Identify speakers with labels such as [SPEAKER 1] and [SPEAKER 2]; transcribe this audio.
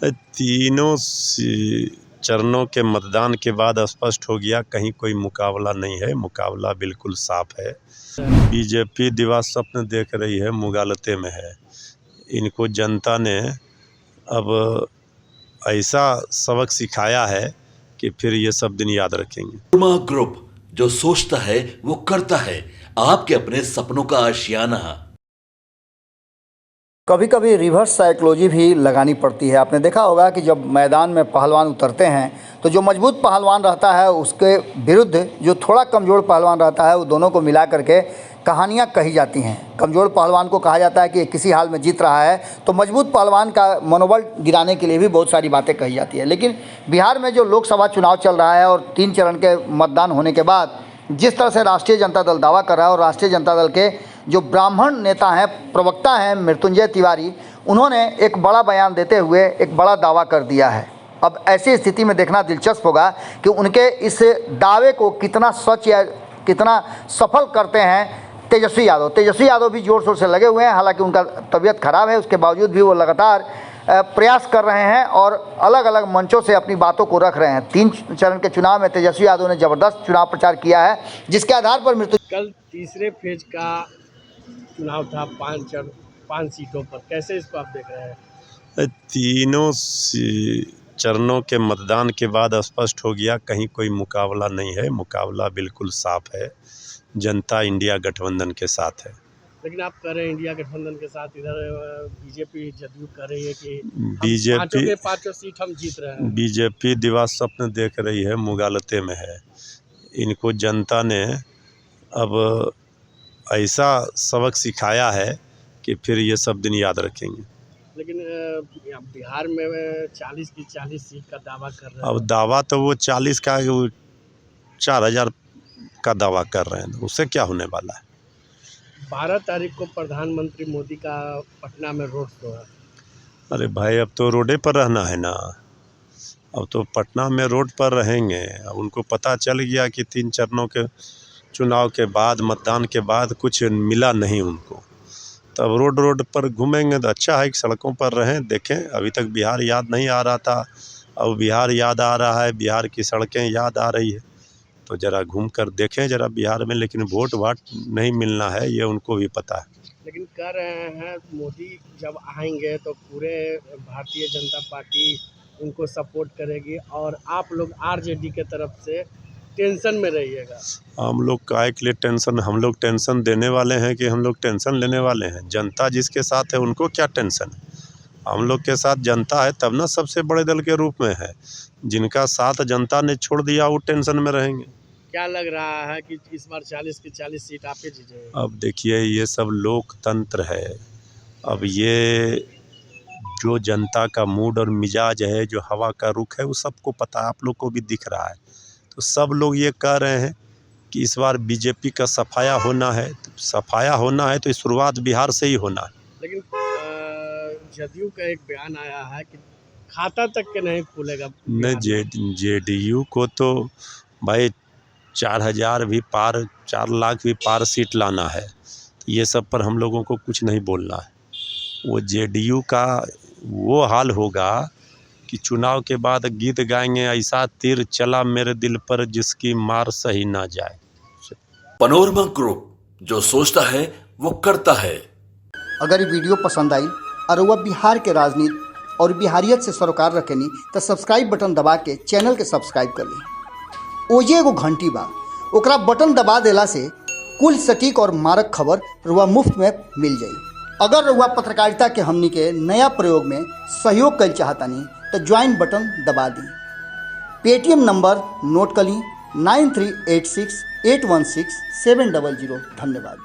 [SPEAKER 1] तीनों चरणों के मतदान के बाद स्पष्ट हो गया, कहीं कोई मुकाबला नहीं है, मुकाबला बिल्कुल साफ है। बीजेपी दिवा स्वप्न देख रही है, मुगालते में है। इनको जनता ने अब ऐसा सबक सिखाया है कि फिर ये सब दिन याद रखेंगे।
[SPEAKER 2] मनोरमा ग्रुप, जो सोचता है वो करता है। आपके अपने सपनों का आशियाना।
[SPEAKER 3] कभी कभी रिवर्स साइकोलॉजी भी लगानी पड़ती है। आपने देखा होगा कि जब मैदान में पहलवान उतरते हैं तो जो मजबूत पहलवान रहता है उसके विरुद्ध जो थोड़ा कमज़ोर पहलवान रहता है, वो दोनों को मिला करके कहानियाँ कही जाती हैं। कमज़ोर पहलवान को कहा जाता है कि किसी हाल में जीत रहा है, तो मजबूत पहलवान का मनोबल गिराने के लिए भी बहुत सारी बातें कही जाती है। लेकिन बिहार में जो लोकसभा चुनाव चल रहा है और 3 चरण के मतदान होने के बाद जिस तरह से राष्ट्रीय जनता दल दावा कर रहा है, और राष्ट्रीय जनता दल के जो ब्राह्मण नेता हैं, प्रवक्ता हैं मृत्युंजय तिवारी, उन्होंने एक बड़ा बयान देते हुए एक बड़ा दावा कर दिया है। अब ऐसी स्थिति में देखना दिलचस्प होगा कि उनके इस दावे को कितना सच या कितना सफल करते हैं तेजस्वी यादव। तेजस्वी यादव भी जोर शोर से लगे हुए हैं, हालांकि उनका तबीयत खराब है, उसके बावजूद भी वो लगातार प्रयास कर रहे हैं और अलग अलग मंचों से अपनी बातों को रख रहे हैं। 3 चरण के चुनाव में तेजस्वी यादव ने ज़बरदस्त चुनाव प्रचार किया है, जिसके आधार पर
[SPEAKER 4] कल तीसरे फेज का चुनाव था 5 सीटों पर। कैसे इसको आप देख रहे हैं?
[SPEAKER 1] तीनों चरणों के मतदान के बाद स्पष्ट हो गया, कहीं कोई मुकाबला नहीं है, मुकाबला बिल्कुल साफ है। जनता इंडिया गठबंधन के साथ है।
[SPEAKER 4] लेकिन आप कह रहे हैं इंडिया गठबंधन के साथ, इधर बीजेपी जदयू कह रही है कि
[SPEAKER 1] बीजेपी
[SPEAKER 4] 5 सीट हम जीत रहे हैं।
[SPEAKER 1] बीजेपी दिवा स्वप्न देख रही है, मुगालते में है। इनको जनता ने अब ऐसा सबक सिखाया है कि फिर ये सब दिन याद रखेंगे।
[SPEAKER 4] लेकिन बिहार में 40 की 40 सीट का दावा कर रहे हैं।
[SPEAKER 1] अब दावा तो वो 40 का 4000 का दावा कर रहे हैं, उससे क्या होने वाला है।
[SPEAKER 4] 12 तारीख को प्रधानमंत्री मोदी का पटना में रोड शो है।
[SPEAKER 1] अरे भाई, अब तो रोडे पर रहना है ना, अब तो पटना में रोड पर रहेंगे। अब उनको पता चल गया कि 3 चरणों के चुनाव के बाद, मतदान के बाद कुछ मिला नहीं उनको, तब रोड पर घूमेंगे तो अच्छा है कि सड़कों पर रहें। देखें, अभी तक बिहार याद नहीं आ रहा था, अब बिहार याद आ रहा है, बिहार की सड़कें याद आ रही है, तो ज़रा घूम कर देखें ज़रा बिहार में। लेकिन वोट नहीं मिलना है, ये उनको भी पता है।
[SPEAKER 4] लेकिन कह रहे हैं मोदी जब आएंगे तो पूरे भारतीय जनता पार्टी उनको सपोर्ट करेगी और आप लोग आरजेडी के तरफ से टेंशन में रहिएगा।
[SPEAKER 1] हम लोग काहे के लिए टेंशन? हम लोग टेंशन देने वाले हैं कि हम लोग टेंशन लेने वाले हैं? जनता जिसके साथ है उनको क्या टेंशन है? हम लोग के साथ जनता है, तब ना सबसे बड़े दल के रूप में है। जिनका साथ जनता ने छोड़ दिया वो टेंशन में रहेंगे।
[SPEAKER 4] क्या लग रहा है कि इस बार 40 की 40 सीट आप ही जीतेंगे?
[SPEAKER 1] अब देखिए, ये सब लोकतंत्र है। अब ये जो जनता का मूड और मिजाज है, जो हवा का रुख है, वो सबको पता है, आप लोग को भी दिख रहा है। तो सब लोग ये कह रहे हैं कि इस बार बीजेपी का सफाया होना है। तो सफाया होना है तो शुरुआत बिहार से ही होना है।
[SPEAKER 4] लेकिन जदयू का एक बयान आया है कि खाता तक के नहीं खुलेगा।
[SPEAKER 1] नहीं, जेडीयू को तो भाई 4000 भी पार, 4 लाख भी पार सीट लाना है। ये सब पर हम लोगों को कुछ नहीं बोलना है। वो जेडीयू का वो हाल होगा कि चुनाव के बाद गीत गाएंगे, ऐसा तीर चला मेरे दिल पर जिसकी मार सही ना जाए।
[SPEAKER 2] मनोरमा ग्रुप, जो सोचता है वो करता है।
[SPEAKER 3] अगर ये वीडियो पसंद आई और वह बिहार के राजनीति और बिहारियत से सरोकार रखेनी तो सब्सक्राइब बटन दबा के चैनल के सब्सक्राइब कर ली। ओजे एगो घंटी बा, ओकरा बटन दबा देला से कुल सटीक और मारक खबर रुआ मुफ्त में मिल जाई। अगर रुआ पत्रकारिता के हमनी के नया प्रयोग में सहयोग कर चाहतानी तो ज्वाइन बटन दबा दी। पेटीएम नंबर नोट कर ली 9386816700। धन्यवाद।